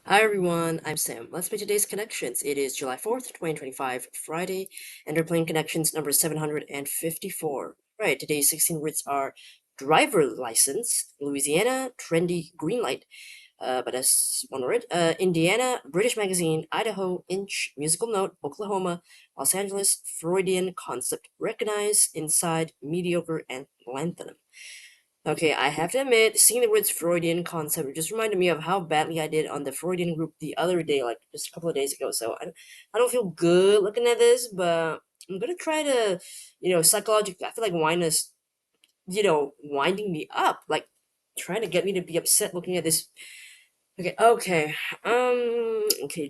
Hi everyone, I'm Sam. Let's make today's connections. It is July 4th, 2025, Friday, and we're playing connections number 754. Right, today's 16 words are driver license, Louisiana, trendy, green light, but that's one word, Indiana, British magazine, Idaho, inch, musical note, Oklahoma, Los Angeles, Freudian concept, recognize, inside, mediocre, and lanthanum. Okay, I have to admit, seeing the words Freudian concept just reminded me of how badly I did on the Freudian group the other day, like just a couple of days ago. So I don't feel good looking at this, but I'm gonna try to, psychologically. I feel like wine is, winding me up, like trying to get me to be upset looking at this. Okay,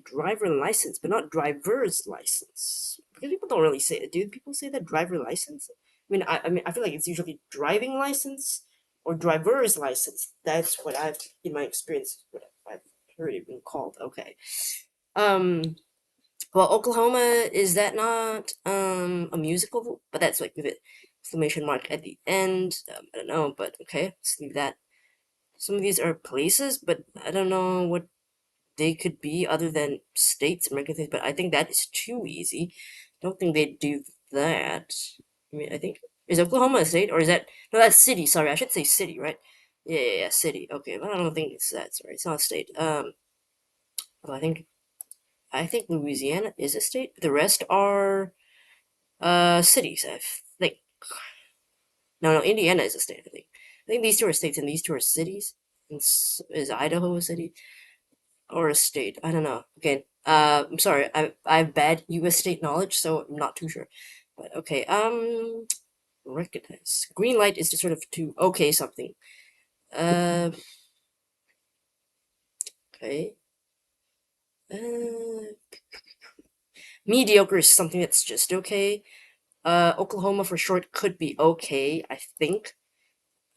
driver license, but not driver's license. Because people don't really say it. Do people say that driver license? I mean, I feel like it's usually driving license or driver's license. That's what I've, in my experience, what I've heard it being called. Okay. Um. Well, Oklahoma, is that not a musical? But that's like with it exclamation mark at the end. I don't know, but okay, let's leave that. Some of these are places, but I don't know what they could be other than states, American things, but I think that is too easy. Don't think they do that. I mean, I think is Oklahoma a state or is that no? That's city. Sorry, I should say city, right? Yeah, city. Okay, but I don't think it's that. Sorry, it's not a state. Well, I think Louisiana is a state. The rest are cities. I think. No, Indiana is a state. I think these two are states and these two are cities. And is Idaho a city? Or a state. I don't know. Okay. I'm sorry. I have bad U.S. state knowledge, so I'm not too sure. But okay. Recognize. Green light is just sort of to okay something. Uh. Okay. Uh. Mediocre is something that's just okay. Oklahoma for short could be okay. I think.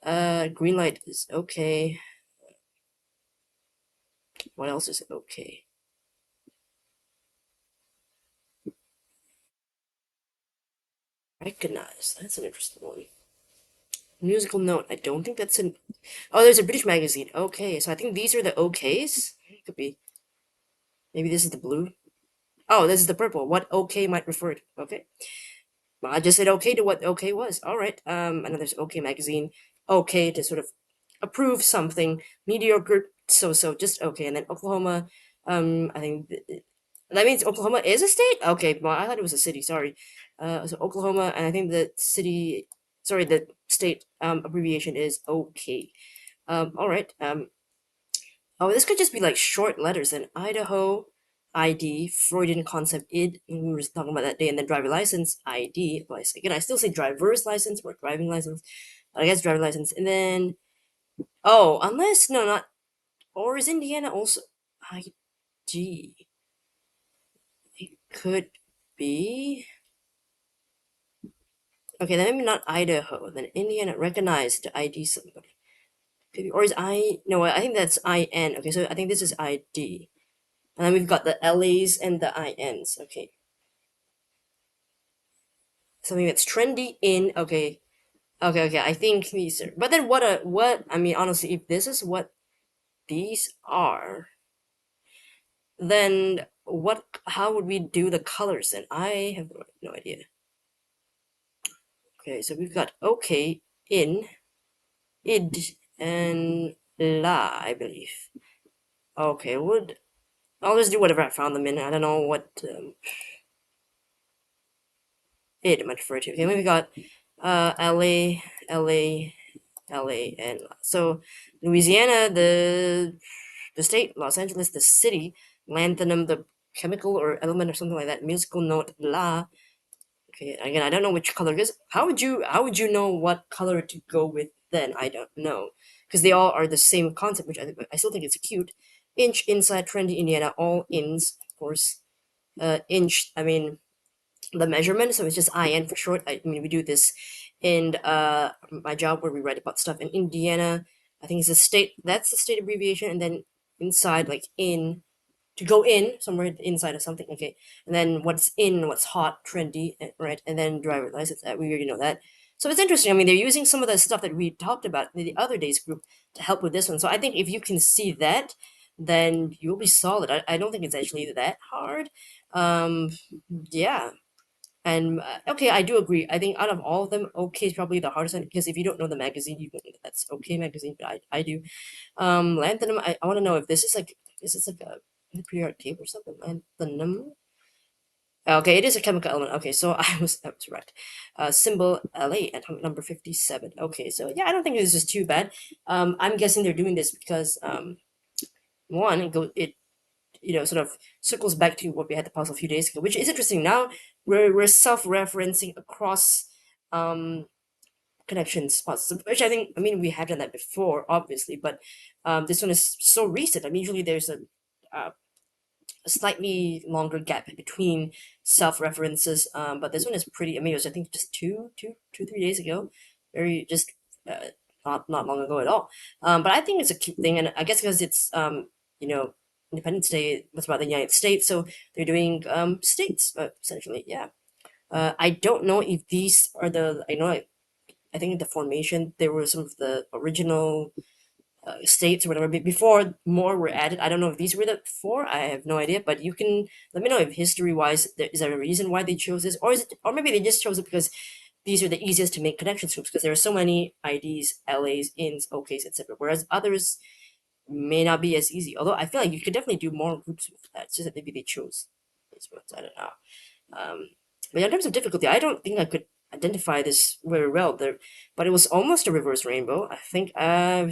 Green light is okay. What else is okay? Recognize. That's an interesting one. Musical note. I don't think that's an. Oh, there's a British magazine. Okay, so I think these are the okays. Could be. Maybe this is the blue. Oh, this is the purple. What okay might refer to. Okay. Well, I just said okay to what okay was. All right. And then there's okay magazine. Okay to sort of approve something. Mediocre. So just okay. And then Oklahoma. I think that means Oklahoma is a state. Okay. Well, I thought it was a city. Sorry. So Oklahoma, and I think the city. Sorry, the state abbreviation is okay. All right. Oh, this could just be like short letters. Then Idaho, ID, Freudian concept, id. We were talking about that day, and then driver license, ID. Well, again, I still say driver's license or driving license, but I guess driver license. And then unless no, not or is Indiana also ID? It could be. Okay, then maybe not Idaho. Then Indiana recognized to ID somebody. Could be, or is I? No, I think that's IN. Okay, so I think this is ID. And then we've got the LAs and the INs. Okay. Something that's trendy in okay. I think these are but then what I mean honestly, if this is what these are, then what how would we do the colors then? I have no idea. Okay, so we've got okay, in, id, and la, I believe. Okay, would I'll just do whatever I found them in. I don't know what id might refer to. Okay, we got LA, LA, LA, and so Louisiana, the state, Los Angeles, the city, lanthanum, the chemical or element or something like that. Musical note, la. Okay, again, I don't know which color it is. How would you know what color to go with? Then I don't know because they all are the same concept, which I still think it's cute. Inch, inside, trendy, Indiana, all ins, of course. Inch. I mean, the measurement, so it's just IN for short. I mean, we do this in my job where we write about stuff in Indiana. I think it's a state. That's the state abbreviation, and then inside, like in to go in somewhere inside of something. Okay, and then what's in, what's hot, trendy, right? And then driver license. We already know that. So it's interesting. I mean, they're using some of the stuff that we talked about in the other day's group to help with this one. So I think if you can see that, then you'll be solid. I don't think it's actually that hard. Um, yeah. And okay, I do agree. I think out of all of them, OK is probably the hardest one because if you don't know the magazine, you won't know that's OK magazine, but I do. Lanthanum, I want to know if this is like, is this like a periodic table or something? Lanthanum. Okay, it is a chemical element. Okay, so I was right. Symbol La at number 57. Okay, so yeah, I don't think this is too bad. I'm guessing they're doing this because one, it sort of circles back to what we had to pause a few days ago, which is interesting. Now we're self-referencing across um connection spots, which I think, I mean, we have done that before, obviously, but this one is so recent. I mean, usually there's uh, a slightly longer gap between self references, but this one is pretty. I mean, it was, I think, just 3 days ago, very just not long ago at all. But I think it's a cute thing, and I guess because it's you know Independence Day was about the United States, so they're doing states essentially. Yeah. I don't know if these are the. I know. I think the formation there were some of the original states or whatever. Before more were added, I don't know if these were the four. I have no idea. But you can let me know if history wise there is there a reason why they chose this, or is it, or maybe they just chose it because these are the easiest to make connections groups because there are so many IDs, LAs, ins, OKs, etc. Whereas others may not be as easy. Although I feel like you could definitely do more groups with that. It's just that maybe they chose these ones. I don't know. Um, but in terms of difficulty, I don't think I could identify this very well there, but it was almost a reverse rainbow. I think I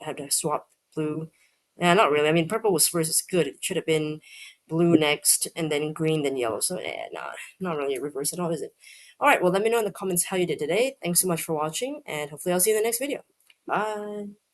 had to swap blue. Yeah, not really. I mean, purple was first. It's good. It should have been blue next, and then green, then yellow. So yeah, not really a reverse at all, is it? All right. Well, let me know in the comments how you did today. Thanks so much for watching, and hopefully I'll see you in the next video. Bye.